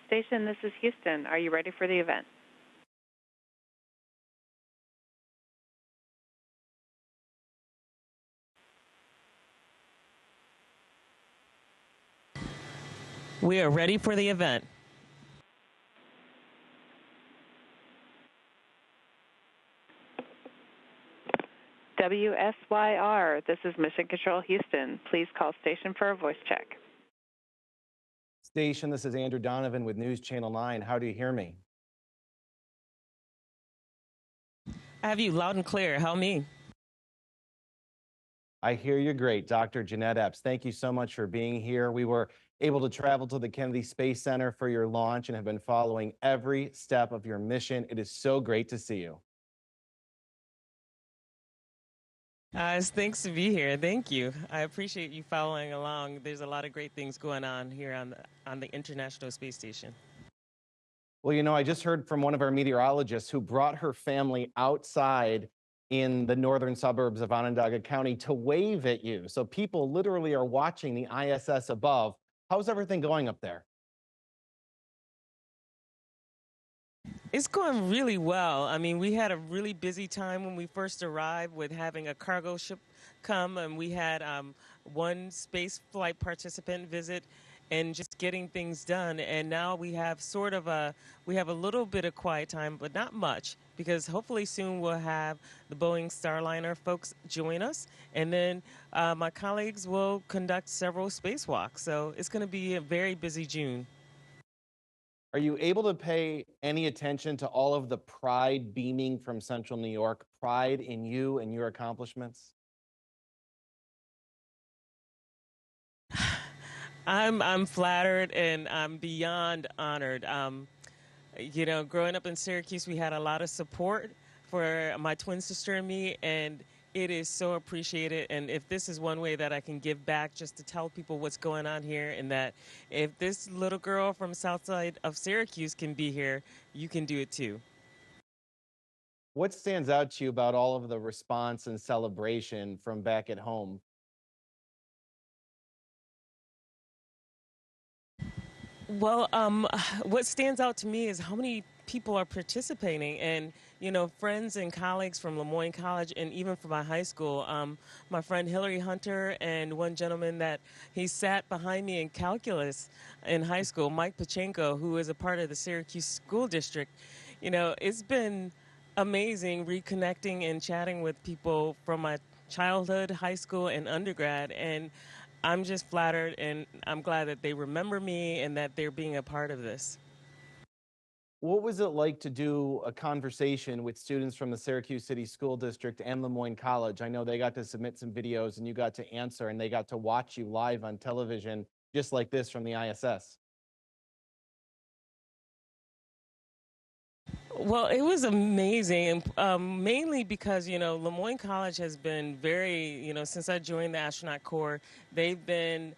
station. This is Houston. Are you ready for the event? We are ready for the event. WSYR, this is Mission Control Houston. Please call station for a voice check. Station, this is Andrew Donovan with News Channel 9. How do you hear me? I have you loud and clear. Help me. I hear you great, Dr. Jeanette Epps. Thank you so much for being here. We were able to travel to the Kennedy Space Center for your launch and have been following every step of your mission. It is so great to see you. It's thanks to be here. Thank you. I appreciate you following along. There's a lot of great things going on here on the International Space Station. Well, you know, I just heard from one of our meteorologists who brought her family outside in the northern suburbs of Onondaga County to wave at you. So people literally are watching the ISS above. How's everything going up there? It's going really well. I mean, we had a really busy time when we first arrived with having a cargo ship come, and we had one space flight participant visit and just getting things done. And now we have we have a little bit of quiet time, but not much, because hopefully soon we'll have the Boeing Starliner folks join us. And then my colleagues will conduct several spacewalks. So it's going to be a very busy June. Are you able to pay any attention to all of the pride beaming from Central New York, pride in you and your accomplishments? I'm flattered and I'm beyond honored. You know, growing up in Syracuse, we had a lot of support for my twin sister and me, and it is so appreciated. And if this is one way that I can give back, just to tell people what's going on here, and that if this little girl from south side of Syracuse can be here, you can do it too. What stands out to you about all of the response and celebration from back at home? Well, what stands out to me is how many people are participating, and you know, friends and colleagues from Lemoyne College, and even from my high school. My friend Hillary Hunter and one gentleman that he sat behind me in calculus in high school, Mike Pachenko, who is a part of the Syracuse School District. You know, it's been amazing reconnecting and chatting with people from my childhood, high school, and undergrad, and I'm just flattered, and I'm glad that they remember me and that they're being a part of this. What was it like to do a conversation with students from the Syracuse City School District and Lemoyne College? I know they got to submit some videos and you got to answer and they got to watch you live on television, just like this from the ISS. Well, it was amazing, mainly because, you know, Lemoyne College has been very, you know, since I joined the astronaut corps, they've been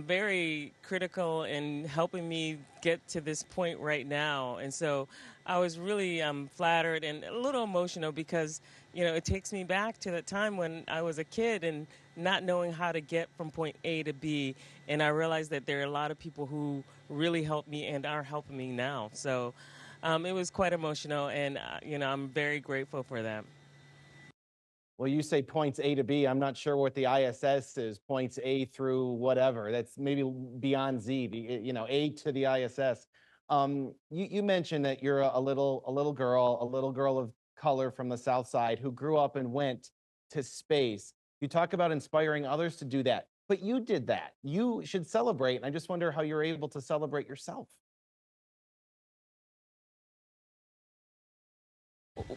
very critical in helping me get to this point right now. And so I was really flattered and a little emotional because, you know, it takes me back to the time when I was a kid and not knowing how to get from point A to B. And I realized that there are a lot of people who really helped me and are helping me now. So it was quite emotional, and you know, I'm very grateful for that. Well, you say points A to B. I'm not sure what the ISS is, points A through whatever. That's maybe beyond Z, you know, A to the ISS. You mentioned that you're a little girl of color from the South Side who grew up and went to space. You talk about inspiring others to do that, but you did that. You should celebrate. And I just wonder how you're able to celebrate yourself.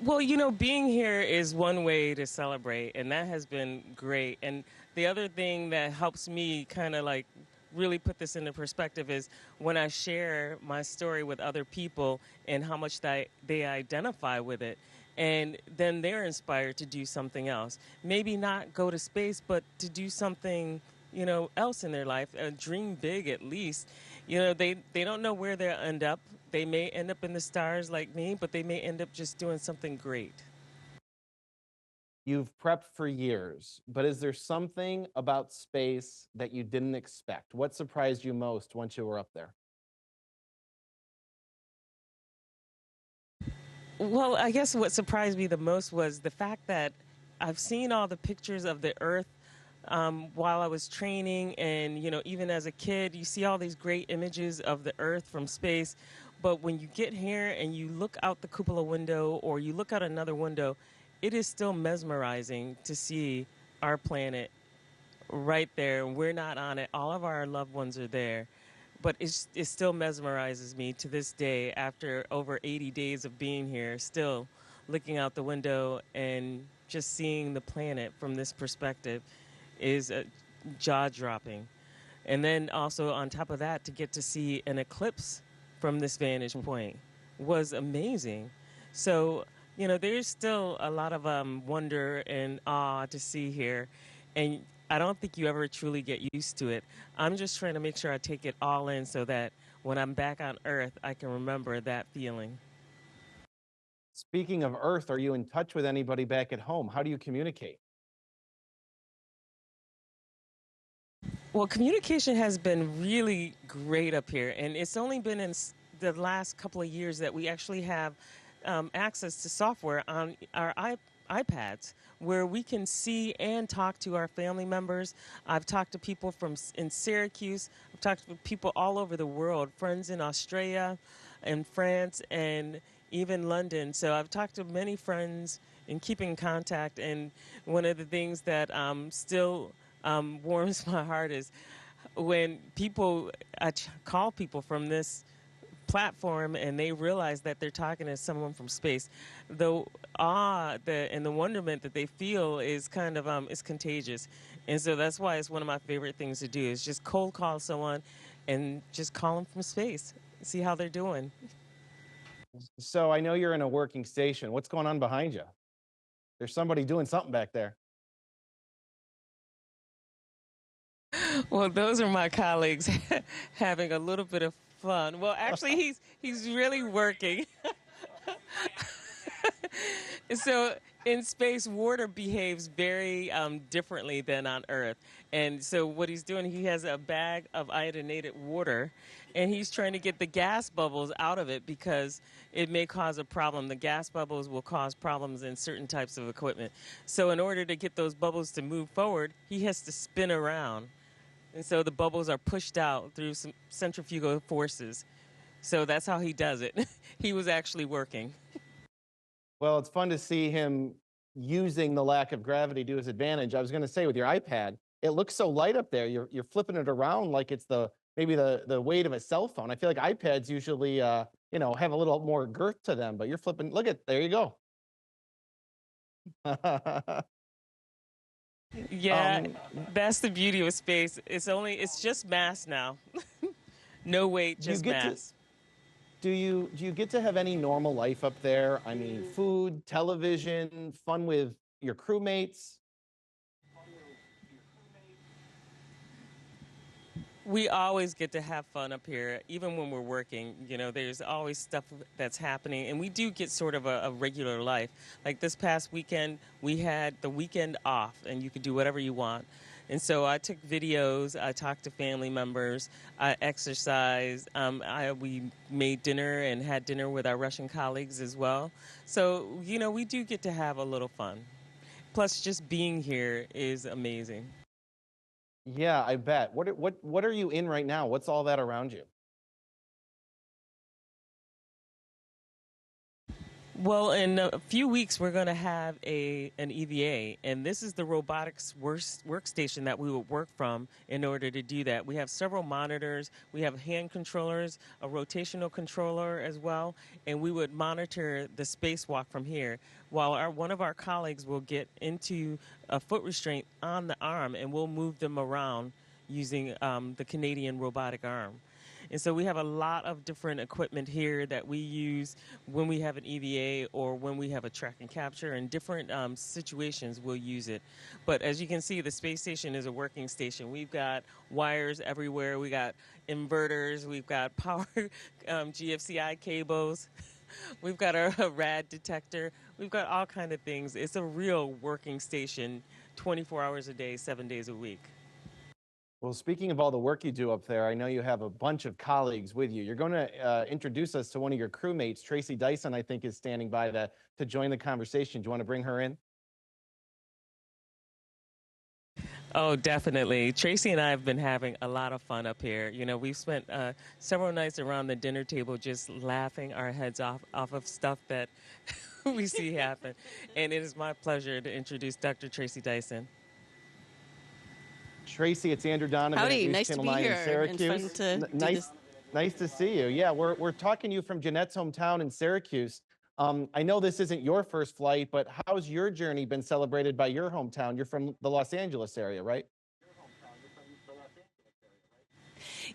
Well, you know, being here is one way to celebrate, and that has been great. And the other thing that helps me kind of like really put this into perspective is when I share my story with other people and how much they identify with it. And then they're inspired to do something else. Maybe not go to space, but to do something, you know, else in their life, dream big at least. You know, they don't know where they'll end up. They may end up in the stars like me, but they may end up just doing something great. You've prepped for years, but is there something about space that you didn't expect? What surprised you most once you were up there? Well, I guess what surprised me the most was the fact that I've seen all the pictures of the Earth while I was training, and even as a kid, you see all these great images of the Earth from space. But when you get here and you look out the cupola window or you look out another window, it is still mesmerizing to see our planet right there. We're not on it. All of our loved ones are there. But it still mesmerizes me to this day after over 80 days of being here, still looking out the window and just seeing the planet from this perspective is jaw dropping. And then also on top of that, to get to see an eclipse from this vantage point was amazing. So, there's still a lot of wonder and awe to see here. And I don't think you ever truly get used to it. I'm just trying to make sure I take it all in so that when I'm back on Earth, I can remember that feeling. Speaking of Earth, are you in touch with anybody back at home? How do you communicate? Well, communication has been really great up here, and it's only been in the last couple of years that we actually have access to software on our iPads where we can see and talk to our family members. I've talked to people in Syracuse. I've talked to people all over the world, friends in Australia and France and even London. So I've talked to many friends and keeping in contact. And one of the things that still warms my heart is when I call people from this platform and they realize that they're talking to someone from space. The awe and the wonderment that they feel is kind of is contagious. And so that's why it's one of my favorite things to do is just cold call someone and just call them from space, see how they're doing. So I know you're in a working station. What's going on behind you? There's somebody doing something back there. Well, those are my colleagues having a little bit of fun. Well, actually, he's really working. So in space, water behaves very differently than on Earth. And so what he's doing, he has a bag of iodinated water, and he's trying to get the gas bubbles out of it because it may cause a problem. The gas bubbles will cause problems in certain types of equipment. So in order to get those bubbles to move forward, he has to spin around. And so the bubbles are pushed out through some centrifugal forces. So that's how he does it. He was actually working. Well, it's fun to see him using the lack of gravity to his advantage. I was going to say with your iPad, it looks so light up there. You're flipping it around like it's maybe the weight of a cell phone. I feel like iPads usually have a little more girth to them, but you're flipping. Look at there you go. Yeah, that's the beauty of space. It's just mass now. No weight, just mass. Do you get to have any normal life up there? I mean, food, television, fun with your crewmates? We always get to have fun up here, even when we're working. There's always stuff that's happening, and we do get sort of a regular life. Like this past weekend, we had the weekend off, and you could do whatever you want. And so I took videos, I talked to family members, I exercised, we made dinner and had dinner with our Russian colleagues as well. So, we do get to have a little fun. Plus, just being here is amazing. Yeah, I bet. What are you in right now? What's all that around you? Well, in a few weeks, we're going to have an EVA, and this is the robotics workstation that we would work from in order to do that. We have several monitors, we have hand controllers, a rotational controller as well, and we would monitor the spacewalk from here, while one of our colleagues will get into a foot restraint on the arm, and we'll move them around using the Canadian robotic arm. And so we have a lot of different equipment here that we use when we have an EVA or when we have a track and capture. In different situations, we'll use it. But as you can see, the space station is a working station. We've got wires everywhere. We got inverters. We've got power GFCI cables. We've got a rad detector. We've got all kind of things. It's a real working station 24 hours a day, 7 days a week. Well, speaking of all the work you do up there, I know you have a bunch of colleagues with you. You're going to introduce us to one of your crewmates, Tracy Dyson, I think, is standing by to join the conversation. Do you want to bring her in? Oh, definitely. Tracy and I have been having a lot of fun up here. You know, we've spent several nights around the dinner table just laughing our heads off of stuff that we see happen. And it is my pleasure to introduce Dr. Tracy Dyson. Tracy, it's Andrew Donovan Howdy, at News nice to Channel be 9 in here and Syracuse. fun to do nice, this. nice to see you. Yeah, we're talking to you from Jeanette's hometown in Syracuse. I know this isn't your first flight, but how's your journey been celebrated by your hometown? You're from the Los Angeles area, right?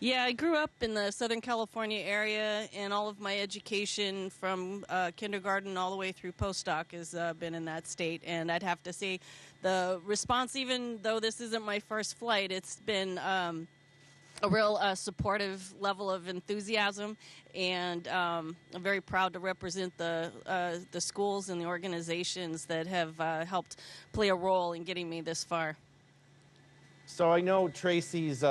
Yeah, I grew up in the Southern California area, and all of my education from kindergarten all the way through postdoc has been in that state. And I'd have to say the response, even though this isn't my first flight, it's been a real supportive level of enthusiasm, and I'm very proud to represent the schools and the organizations that have helped play a role in getting me this far. So I know Tracy's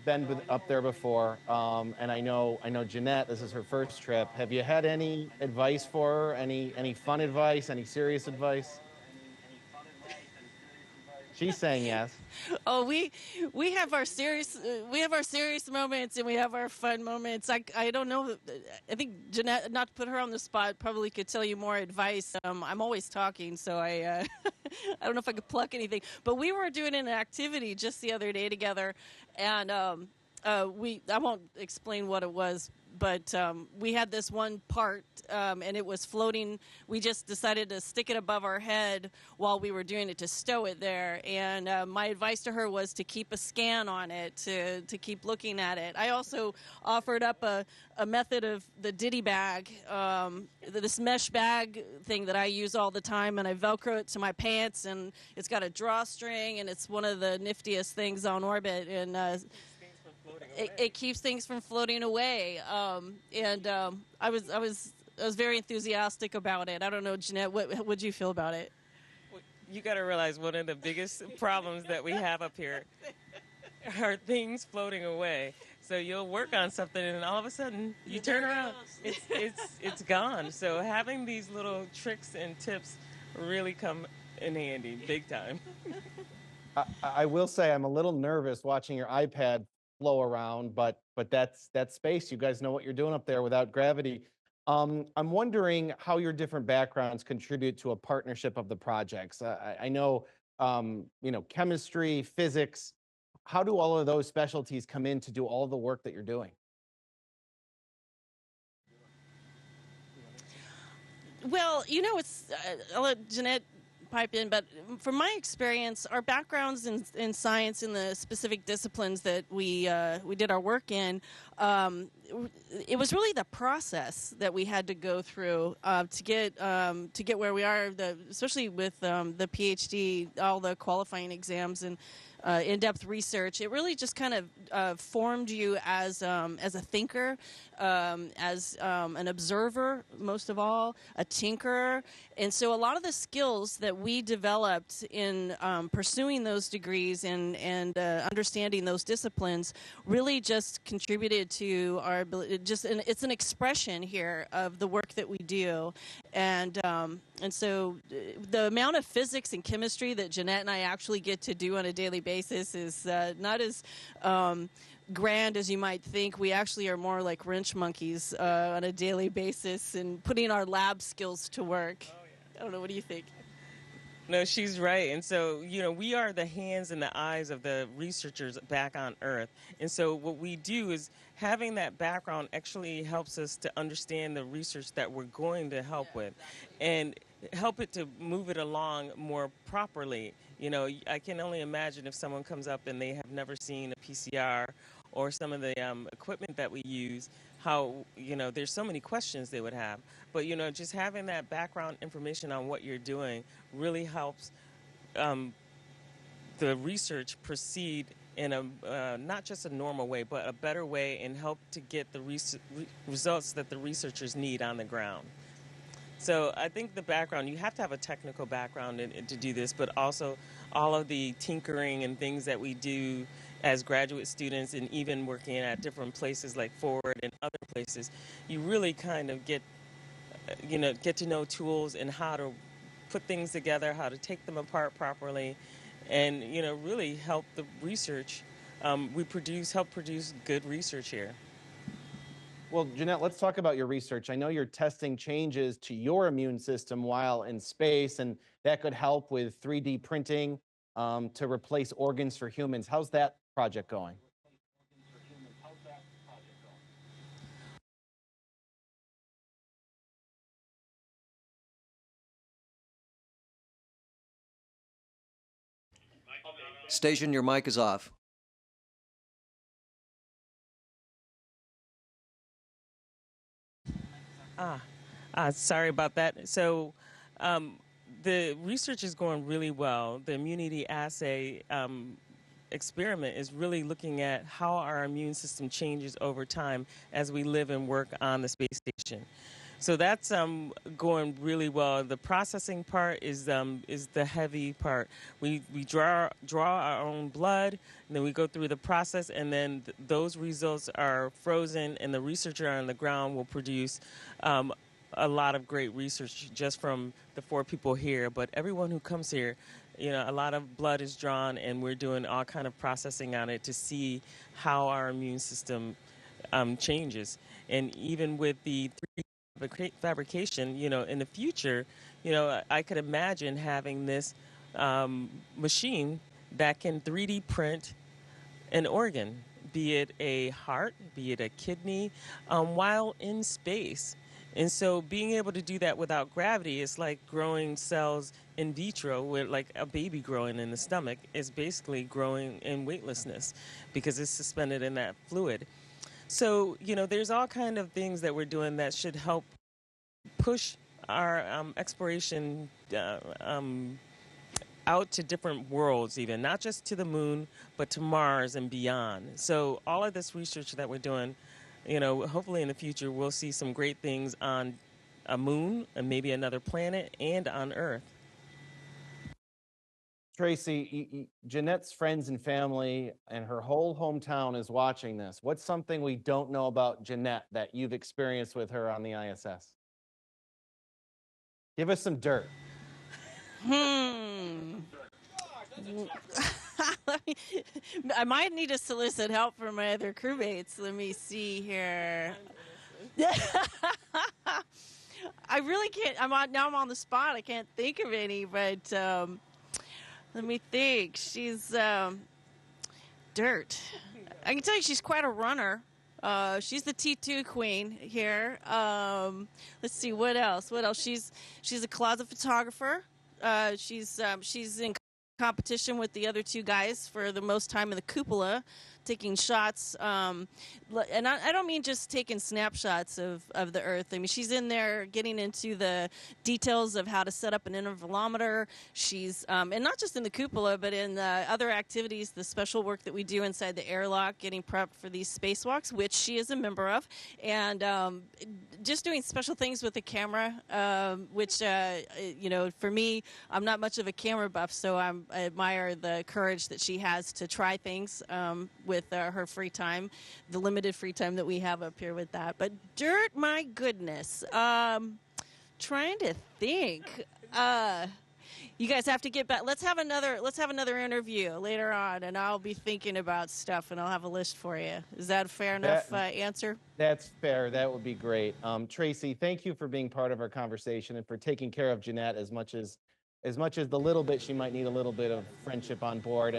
been up there before, and I know Jeanette, this is her first trip. Have you had any advice for her? Any fun advice? Any serious advice? She's saying yes. Oh, we have our serious moments, and we have our fun moments. I don't know. I think Jeanette, not to put her on the spot, probably could tell you more advice. I'm always talking, so I I don't know if I could pluck anything. But we were doing an activity just the other day together, and I won't explain what it was, but we had this one part, and it was floating. We just decided to stick it above our head while we were doing it, to stow it there. And my advice to her was to keep a scan on it, to keep looking at it. I also offered up a method of the ditty bag, this mesh bag thing that I use all the time, and I Velcro it to my pants, and it's got a drawstring, and it's one of the niftiest things on orbit, and it keeps things from floating away. I was very enthusiastic about it. I don't know, Jeanette, what would you feel about it? Well, you got to realize one of the biggest problems that we have up here are things floating away. So you'll work on something, and all of a sudden you turn around, it's gone. So having these little tricks and tips really come in handy, big time. I will say I'm a little nervous watching your iPad flow around, but that's space. You guys know what you're doing up there without gravity. I'm wondering how your different backgrounds contribute to a partnership of the projects. I know, chemistry, physics. How do all of those specialties come in to do all the work that you're doing? Well, it's I'll let Jeanette pipe in, but from my experience, our backgrounds in science, in the specific disciplines that we did our work in, it was really the process that we had to go through to get where we are. Especially with the PhD, all the qualifying exams and in-depth research, it really just kind of formed you as a thinker, as an observer, most of all, a tinkerer. And so a lot of the skills that we developed in pursuing those degrees and understanding those disciplines really just contributed to our ability. It's an expression here of the work that we do. And so the amount of physics and chemistry that Jeanette and I actually get to do on a daily basis is not as grand as you might think. We actually are more like wrench monkeys on a daily basis and putting our lab skills to work. Oh, yeah. I don't know. What do you think? No, she's right. And so, we are the hands and the eyes of the researchers back on Earth. And so what we do is having that background actually helps us to understand the research that we're going to help with and help it to move it along more properly. I can only imagine if someone comes up and they have never seen a PCR or some of the equipment that we use, how, there's so many questions they would have. But, just having that background information on what you're doing really helps the research proceed in a not just a normal way, but a better way, and help to get the results that the researchers need on the ground. So I think the background, you have to have a technical background to do this, but also all of the tinkering and things that we do as graduate students and even working at different places like Ford and other places, you really kind of get to know tools and how to put things together, how to take them apart properly, and really help the research. Help produce good research here. Well, Jeanette, let's talk about your research. I know you're testing changes to your immune system while in space, and that could help with 3D printing to replace organs for humans. How's that project going? Station, your mic is off. Sorry about that. So the research is going really well. The immunity assay experiment is really looking at how our immune system changes over time as we live and work on the space station. So that's going really well. The processing part is the heavy part. We draw our own blood, and then we go through the process, and then those results are frozen, and the researcher on the ground will produce a lot of great research just from the 4 people here. But everyone who comes here, a lot of blood is drawn, and we're doing all kind of processing on it to see how our immune system changes. And even with the 3D fabrication, in the future, I could imagine having this machine that can 3D print an organ, be it a heart, be it a kidney, while in space. And so being able to do that without gravity is like growing cells in vitro, where like a baby growing in the stomach is basically growing in weightlessness because it's suspended in that fluid. So, there's all kind of things that we're doing that should help push our exploration out to different worlds, even not just to the moon, but to Mars and beyond. So all of this research that we're doing, hopefully in the future, we'll see some great things on a moon and maybe another planet and on Earth. Tracy, Jeanette's friends and family and her whole hometown is watching this. What's something we don't know about Jeanette that you've experienced with her on the ISS? Give us some dirt. I might need to solicit help from my other crewmates. Let me see here. I really can't. I'm on the spot. I can't think of any, but let me think. She's dirt. I can tell you she's quite a runner. She's the T2 queen here. Let's see, what else? She's a closet photographer. She's in competition with the other 2 guys for the most time in the cupola, taking shots. And I don't mean just taking snapshots of the Earth. I mean, she's in there getting into the details of how to set up an intervalometer. She's, and not just in the cupola, but in the other activities, the special work that we do inside the airlock, getting prepped for these spacewalks, which she is a member of. And just doing special things with the camera, which, for me, I'm not much of a camera buff, so I admire the courage that she has to try things with her free time, the limited free time that we have up here with that. But dirt, my goodness. Trying to think. You guys have to get back. Let's have another interview later on, and I'll be thinking about stuff, and I'll have a list for you. Is that a fair enough answer? That's fair. That would be great. Tracy, thank you for being part of our conversation and for taking care of Jeanette as much as the little bit she might need a little bit of friendship on board.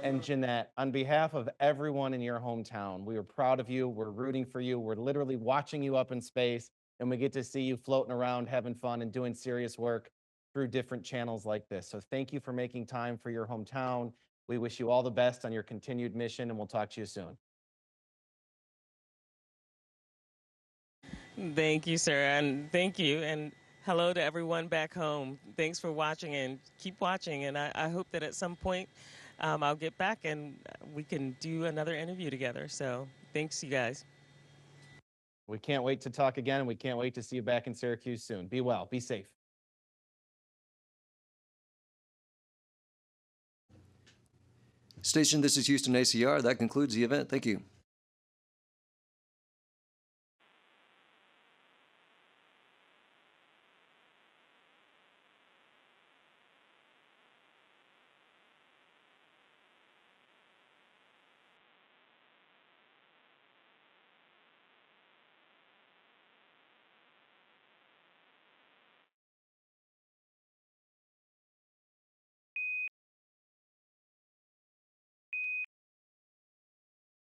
And Jeanette, on behalf of everyone in your hometown, we are proud of you. We're rooting for you. We're literally watching you up in space, and we get to see you floating around, having fun, and doing serious work through different channels like this. So thank you for making time for your hometown. We wish you all the best on your continued mission, and we'll talk to you soon. Thank you, sir, and thank you, and hello to everyone back home. Thanks for watching, and keep watching, and I hope that at some point I'll get back and we can do another interview together. So thanks, you guys. We can't wait to talk again. We can't wait to see you back in Syracuse soon. Be well. Be safe. Station, this is Houston ACR. That concludes the event. Thank you.